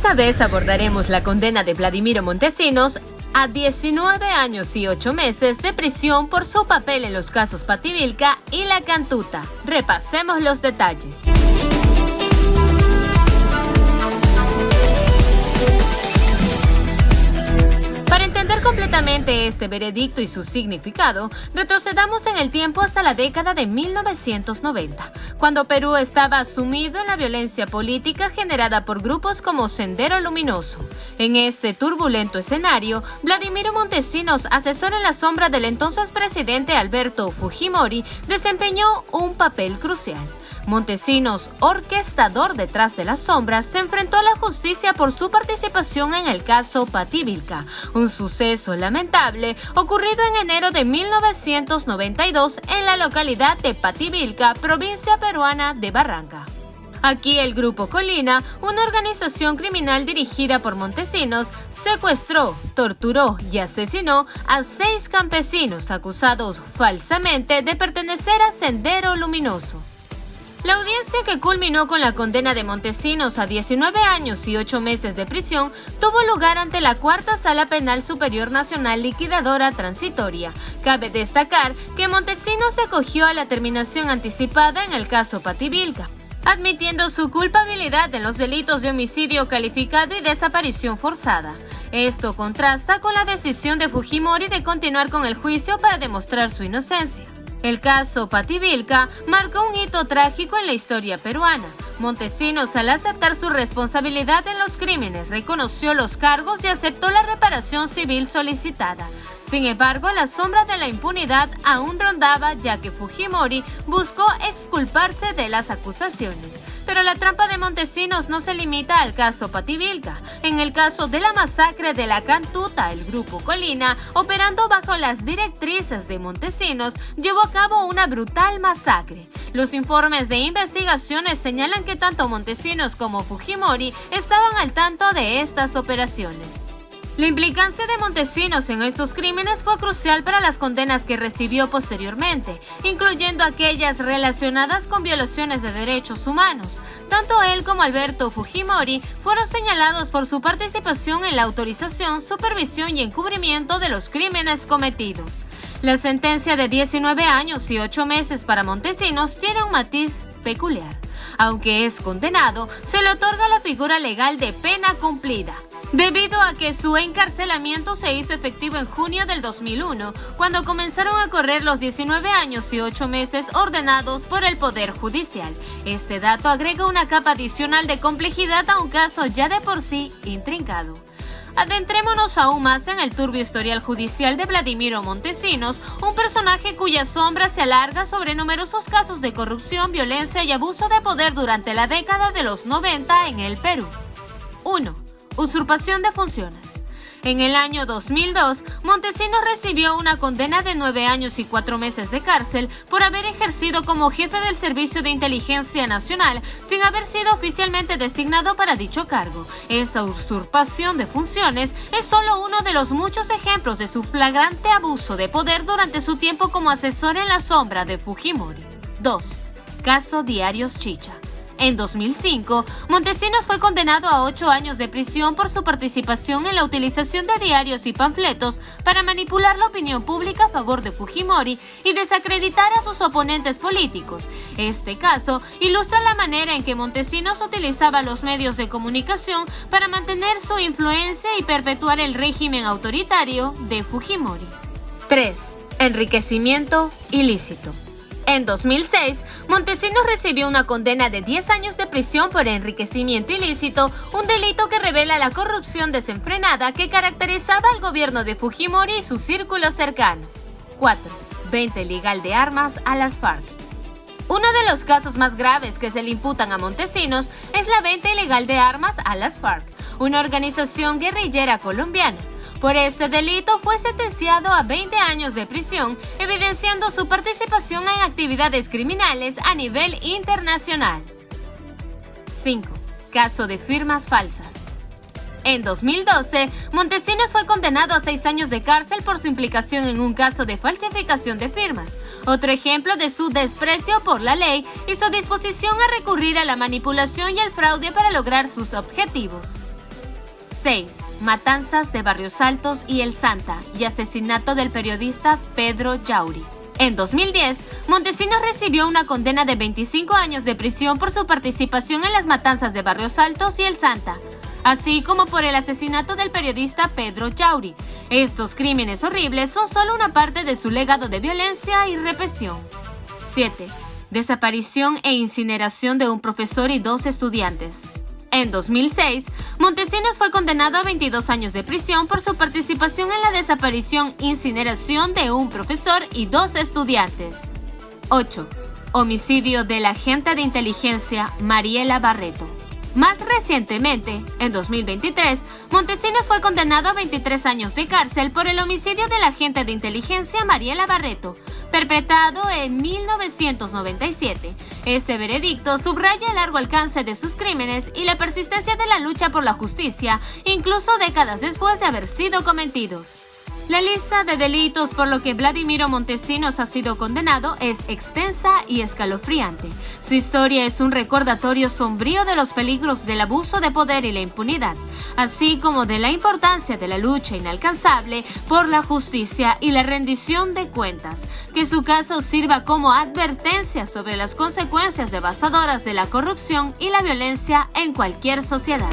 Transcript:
Esta vez abordaremos la condena de Vladimiro Montesinos a 19 años y 8 meses de prisión por su papel en los casos Pativilca y La Cantuta. Repasemos los detalles. Para entender completamente este veredicto y su significado, retrocedamos en el tiempo hasta la década de 1990, cuando Perú estaba sumido en la violencia política generada por grupos como Sendero Luminoso. En este turbulento escenario, Vladimiro Montesinos, asesor en la sombra del entonces presidente Alberto Fujimori, desempeñó un papel crucial. Montesinos, orquestador detrás de las sombras, se enfrentó a la justicia por su participación en el caso Pativilca, un suceso lamentable ocurrido en enero de 1992 en la localidad de Pativilca, provincia peruana de Barranca. Aquí el Grupo Colina, una organización criminal dirigida por Montesinos, secuestró, torturó y asesinó a 6 campesinos acusados falsamente de pertenecer a Sendero Luminoso. La audiencia, que culminó con la condena de Montesinos a 19 años y 8 meses de prisión, tuvo lugar ante la Cuarta Sala Penal Superior Nacional Liquidadora Transitoria. Cabe destacar que Montesinos se acogió a la terminación anticipada en el caso Pativilca, admitiendo su culpabilidad en los delitos de homicidio calificado y desaparición forzada. Esto contrasta con la decisión de Fujimori de continuar con el juicio para demostrar su inocencia. El caso Pativilca marcó un hito trágico en la historia peruana. Montesinos, al aceptar su responsabilidad en los crímenes, reconoció los cargos y aceptó la reparación civil solicitada. Sin embargo, la sombra de la impunidad aún rondaba, ya que Fujimori buscó exculparse de las acusaciones. Pero la trampa de Montesinos no se limita al caso Pativilca. En el caso de la masacre de La Cantuta, el Grupo Colina, operando bajo las directrices de Montesinos, llevó a cabo una brutal masacre. Los informes de investigaciones señalan que tanto Montesinos como Fujimori estaban al tanto de estas operaciones. La implicancia de Montesinos en estos crímenes fue crucial para las condenas que recibió posteriormente, incluyendo aquellas relacionadas con violaciones de derechos humanos. Tanto él como Alberto Fujimori fueron señalados por su participación en la autorización, supervisión y encubrimiento de los crímenes cometidos. La sentencia de 19 años y 8 meses para Montesinos tiene un matiz peculiar. Aunque es condenado, se le otorga la figura legal de pena cumplida, debido a que su encarcelamiento se hizo efectivo en junio del 2001, cuando comenzaron a correr los 19 años y 8 meses ordenados por el Poder Judicial. Este dato agrega una capa adicional de complejidad a un caso ya de por sí intrincado. Adentrémonos aún más en el turbio historial judicial de Vladimiro Montesinos, un personaje cuya sombra se alarga sobre numerosos casos de corrupción, violencia y abuso de poder durante la década de los 90 en el Perú. 1. Usurpación de funciones. En el año 2002, Montesinos recibió una condena de 9 años y 4 meses de cárcel por haber ejercido como jefe del Servicio de Inteligencia Nacional sin haber sido oficialmente designado para dicho cargo. Esta usurpación de funciones es solo uno de los muchos ejemplos de su flagrante abuso de poder durante su tiempo como asesor en la sombra de Fujimori. 2. Caso Diarios Chicha. En 2005, Montesinos fue condenado a 8 años de prisión por su participación en la utilización de diarios y panfletos para manipular la opinión pública a favor de Fujimori y desacreditar a sus oponentes políticos. Este caso ilustra la manera en que Montesinos utilizaba los medios de comunicación para mantener su influencia y perpetuar el régimen autoritario de Fujimori. 3. Enriquecimiento ilícito. En 2006, Montesinos recibió una condena de 10 años de prisión por enriquecimiento ilícito, un delito que revela la corrupción desenfrenada que caracterizaba al gobierno de Fujimori y su círculo cercano. 4. Venta ilegal de armas a las FARC. Uno de los casos más graves que se le imputan a Montesinos es la venta ilegal de armas a las FARC, una organización guerrillera colombiana. Por este delito fue sentenciado a 20 años de prisión, evidenciando su participación en actividades criminales a nivel internacional. 5. Caso de firmas falsas. En 2012, Montesinos fue condenado a 6 años de cárcel por su implicación en un caso de falsificación de firmas, otro ejemplo de su desprecio por la ley y su disposición a recurrir a la manipulación y el fraude para lograr sus objetivos. 6. Matanzas de Barrios Altos y El Santa y asesinato del periodista Pedro Yauri. En 2010, Montesinos recibió una condena de 25 años de prisión por su participación en las matanzas de Barrios Altos y El Santa, así como por el asesinato del periodista Pedro Yauri. Estos crímenes horribles son solo una parte de su legado de violencia y represión. 7. Desaparición e incineración de un profesor y 2 estudiantes. En 2006, Montesinos fue condenado a 22 años de prisión por su participación en la desaparición e incineración de un profesor y 2 estudiantes. 8. Homicidio de la agente de inteligencia Mariela Barreto. Más recientemente, en 2023, Montesinos fue condenado a 23 años de cárcel por el homicidio de la agente de inteligencia Mariela Barreto, perpetrado en 1997. Este veredicto subraya el largo alcance de sus crímenes y la persistencia de la lucha por la justicia, incluso décadas después de haber sido cometidos. La lista de delitos por lo que Vladimiro Montesinos ha sido condenado es extensa y escalofriante. Su historia es un recordatorio sombrío de los peligros del abuso de poder y la impunidad, así como de la importancia de la lucha inalcanzable por la justicia y la rendición de cuentas. Que su caso sirva como advertencia sobre las consecuencias devastadoras de la corrupción y la violencia en cualquier sociedad.